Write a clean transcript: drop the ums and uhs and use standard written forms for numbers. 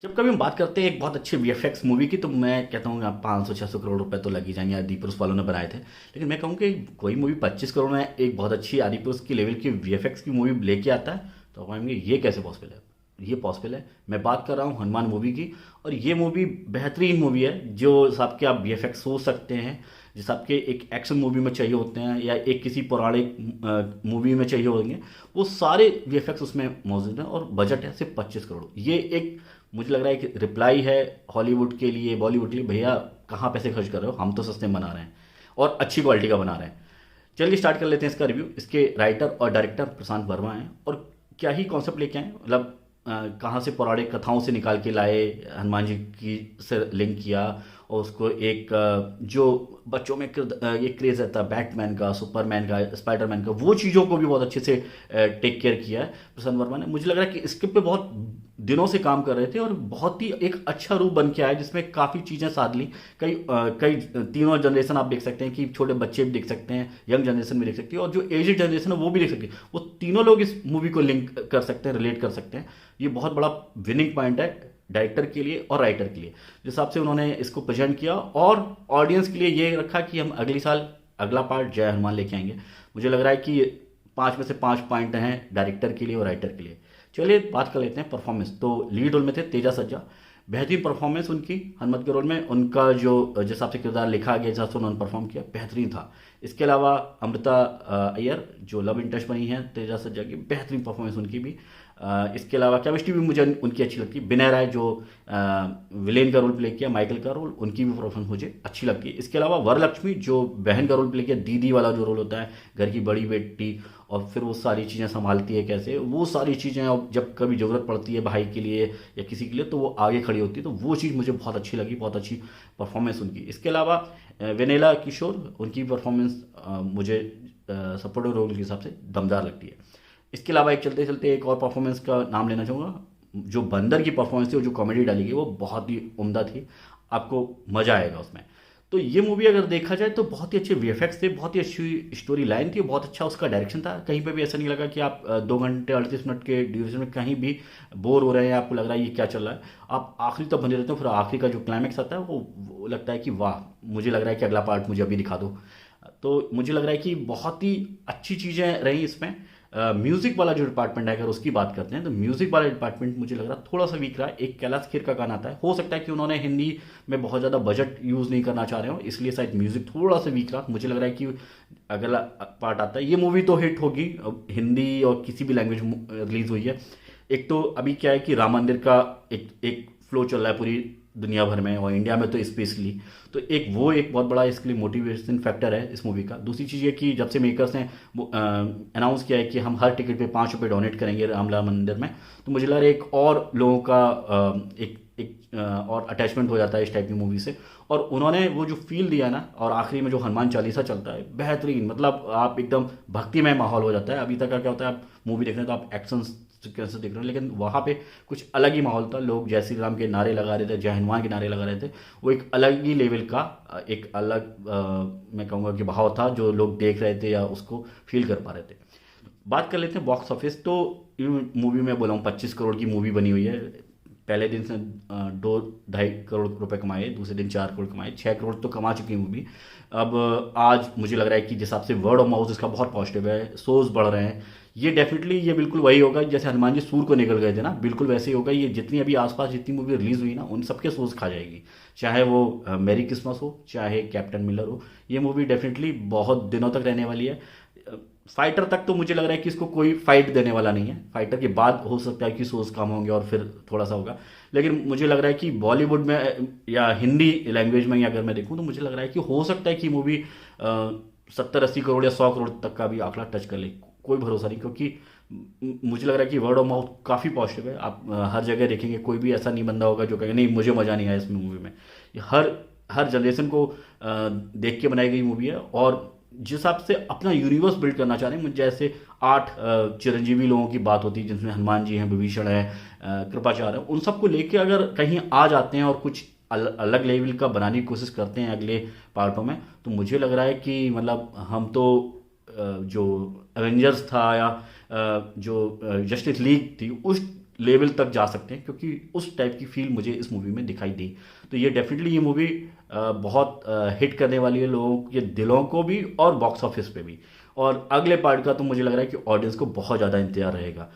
जब कभी हम बात करते हैं एक बहुत अच्छी वीएफएक्स मूवी की, तो मैं कहता हूँ आप 500-600 करोड़ रुपए तो लग ही जाएंगे। आदि पुरुष वालों ने बनाए थे, लेकिन मैं कहूँ कि कोई मूवी 25 करोड़ में एक बहुत अच्छी आदि पुरुष की लेवल की वीएफएक्स की मूवी लेके आता है, तो आप कहेंगे ये कैसे पॉसिबल है। ये पॉसिबल है। मैं बात कर रहा हूँ हनुमान मूवी की, और ये मूवी बेहतरीन मूवी है। जो हिसाब के आप वीएफएक्स सोच सकते हैं, जिस आपके एक एक्शन मूवी में चाहिए होते हैं या एक किसी पौराणिक मूवी में चाहिए होंगे, वो सारे वीएफएक्स उसमें मौजूद हैं। और बजट है सिर्फ 25 करोड़। ये एक मुझे लग रहा है कि रिप्लाई है हॉलीवुड के लिए, बॉलीवुड के लिए, भैया कहाँ पैसे खर्च कर रहे हो, हम तो सस्ते में बना रहे हैं और अच्छी क्वालिटी का बना रहे हैं। चलिए स्टार्ट कर लेते हैं इसका रिव्यू। इसके राइटर और डायरेक्टर प्रशांत वर्मा हैं, और क्या ही कॉन्सेप्ट लेके आए। मतलब कहाँ से पौराणिक कथाओं से निकाल के लाए, हनुमान जी की से लिंक किया, और उसको एक जो बच्चों में एक क्रेज रहता है बैटमैन का, सुपरमैन का, स्पाइडरमैन का, वो चीज़ों को भी बहुत अच्छे से टेक केयर किया है प्रशांत वर्मा ने। मुझे लग रहा है कि स्क्रिप्ट पे बहुत दिनों से काम कर रहे थे, और बहुत ही एक अच्छा रूप बन के आया, जिसमें काफ़ी चीज़ें साध ली। कई तीनों जनरेशन आप देख सकते हैं कि छोटे बच्चे भी देख सकते हैं, यंग जनरेशन भी देख सकती है, और जो एजड जनरेशन है वो भी देख सकती है। वो तीनों लोग इस मूवी को लिंक कर सकते हैं, रिलेट कर सकते हैं। ये बहुत बड़ा विनिंग पॉइंट है डायरेक्टर के लिए और राइटर के लिए, जिस हिसाब से उन्होंने इसको प्रेजेंट किया। और ऑडियंस के लिए ये रखा कि हम अगले साल अगला पार्ट जय हनुमान लेके आएंगे। मुझे लग रहा है कि 5 में से 5 पॉइंट हैं डायरेक्टर के लिए और राइटर के लिए। चलिए बात कर लेते हैं परफॉर्मेंस। तो लीड रोल में थे तेजा सज्जा। बेहतरीन परफॉर्मेंस उनकी हनुमत के रोल में। उनका जो जिस हिसाब से किरदार लिखा गया, जिस हिसाब से उन्होंने परफॉर्म किया, बेहतरीन था। इसके अलावा अमृता अय्यर जो लव इंटरेस्ट बनी है तेजा सज्जा की, बेहतरीन परफॉर्मेंस उनकी भी। इसके अलावा केमिस्ट्री भी मुझे उनकी अच्छी लगती है। विनय राय जो विलेन का रोल प्ले किया, माइकल का रोल, उनकी भी परफॉर्मेंस मुझे अच्छी लगती है। इसके अलावा वरलक्ष्मी जो बहन का रोल प्ले किया, दीदी वाला जो रोल होता है, घर की बड़ी बेटी, और फिर वो सारी चीज़ें संभालती है कैसे, वो सारी चीज़ें, और जब कभी ज़रूरत पड़ती है भाई के लिए या किसी के लिए, तो वो आगे खड़ी होती है। तो वो चीज़ मुझे बहुत अच्छी लगी, बहुत अच्छी परफॉर्मेंस उनकी। इसके अलावा वेनेला किशोर, उनकी परफॉर्मेंस मुझे सपोर्टिव रोल के हिसाब से दमदार लगती है। इसके अलावा एक चलते चलते एक और परफॉर्मेंस का नाम लेना चाहूँगा। जो बंदर की परफॉर्मेंस थी और जो कॉमेडी डाली गई, वो बहुत ही उम्दा थी। आपको मज़ा आएगा उसमें। तो ये मूवी अगर देखा जाए तो बहुत ही अच्छे वीएफएक्स थे, बहुत ही अच्छी स्टोरी लाइन थी, बहुत अच्छा उसका डायरेक्शन था। कहीं पे भी ऐसा नहीं लगा कि आप 2 घंटे 38 मिनट के ड्यूरेशन में कहीं भी बोर हो रहे हैं, आपको लग रहा है ये क्या चल रहा है। आप आखिरी तक बने रहते हो, फिर आखिरी का जो क्लाइमैक्स आता है वो लगता है कि वाह, मुझे लग रहा है कि अगला पार्ट मुझे अभी दिखा दो। तो मुझे लग रहा है कि बहुत ही अच्छी चीज़ें रही इसमें। म्यूज़िक वाला जो डिपार्टमेंट है, अगर उसकी बात करते हैं, तो म्यूज़िक वाला डिपार्टमेंट मुझे लग रहा थोड़ा सा वीक रहा है। एक कैलाश खेर का गाना आता है, हो सकता है कि उन्होंने हिंदी में बहुत ज़्यादा बजट यूज़ नहीं करना चाह रहे हो, इसलिए शायद म्यूज़िक थोड़ा सा वीक रहा। मुझे लग रहा है कि अगला पार्ट आता है, ये मूवी तो हिट होगी। अब हिंदी और किसी भी लैंग्वेज में रिलीज़ हुई है। एक तो अभी क्या है कि राम मंदिर का एक एक फ्लो चल रहा है पूरी दुनिया भर में, और इंडिया में तो स्पेशली। तो एक बहुत बड़ा इसके लिए मोटिवेशन फैक्टर है इस मूवी का। दूसरी चीज़ ये कि जब से मेकर्स ने अनाउंस किया है कि हम हर टिकट पे 5 रुपये डोनेट करेंगे रामलला मंदिर में, तो मुझे लग रहा है एक और लोगों का और अटैचमेंट हो जाता है इस टाइप की मूवी से। और उन्होंने वो जो फील दिया ना, और आखिरी में जो हनुमान चालीसा चलता है, बेहतरीन। मतलब आप एकदम भक्तिमय माहौल हो जाता है। अभी तक का क्या होता है, आप मूवी देख रहे हैं तो आप एक्शन सीक्वेंसेस देख रहे हो, लेकिन वहाँ पे कुछ अलग ही माहौल था। लोग जय श्री राम के नारे लगा रहे थे, जय हनुमान के नारे लगा रहे थे। वो एक अलग ही लेवल का एक अलग मैं कहूँगा कि भाव था, जो लोग देख रहे थे या उसको फील कर पा रहे थे। बात कर लेते हैं बॉक्स ऑफिस। तो मूवी में बोला हूँ 25 करोड़ की मूवी बनी हुई है। पहले दिन से 2-2.5 करोड़ रुपए कमाए, दूसरे दिन 4 करोड़ कमाए, 6 करोड़ तो कमा चुकी है मूवी। अब आज मुझे लग रहा है कि जिस हिसाब से वर्ड ऑफ माउथ इसका बहुत पॉजिटिव है, शोज बढ़ रहे हैं। ये डेफिनेटली ये बिल्कुल वही होगा जैसे हनुमान जी सूर को निकल गए थे ना, बिल्कुल वैसे ही होगा। ये जितनी अभी आसपास जितनी मूवी रिलीज हुई ना, उन सबके शोज खा जाएगी। चाहे वो मेरी क्रिसमस हो, चाहे कैप्टन मिलर हो, ये मूवी डेफिनेटली बहुत दिनों तक रहने वाली है। फाइटर तक तो मुझे लग रहा है कि इसको कोई फाइट देने वाला नहीं है। फाइटर के बाद हो सकता है कि शोज कम होंगे और फिर थोड़ा सा होगा। लेकिन मुझे लग रहा है कि बॉलीवुड में या हिंदी लैंग्वेज में ही अगर मैं देखूं, तो मुझे लग रहा है कि हो सकता है कि मूवी 70-80 करोड़ या 100 करोड़ तक का भी आंकड़ा टच कर ले। कोई भरोसा नहीं, क्योंकि मुझे लग रहा है कि वर्ड ऑफ माउथ काफ़ी पॉजिटिव है। आप हर जगह देखेंगे, कोई भी ऐसा नहीं बंदा होगा जो कहेगा नहीं मुझे मज़ा नहीं आया इस मूवी में। ये हर हर जनरेशन को देख के बनाई गई मूवी है। और जिस हिसाब से अपना यूनिवर्स बिल्ड करना चाह रहे हैं, मुझे जैसे 8 चिरंजीवी लोगों की बात होती है, जिसमें हनुमान जी हैं, विभीषण है, कृपाचार्य है, उन सबको लेके अगर कहीं आ जाते हैं और कुछ अलग लेवल का बनाने की कोशिश करते हैं अगले पार्टों में, तो मुझे लग रहा है कि मतलब हम तो जो एवेंजर्स था या जो जस्टिस लीग थी, उस लेवल तक जा सकते हैं, क्योंकि उस टाइप की फील मुझे इस मूवी में दिखाई दी। तो ये डेफिनेटली ये मूवी बहुत हिट करने वाली है लोगों के दिलों को भी और बॉक्स ऑफिस पे भी। और अगले पार्ट का तो मुझे लग रहा है कि ऑडियंस को बहुत ज़्यादा इंतजार रहेगा।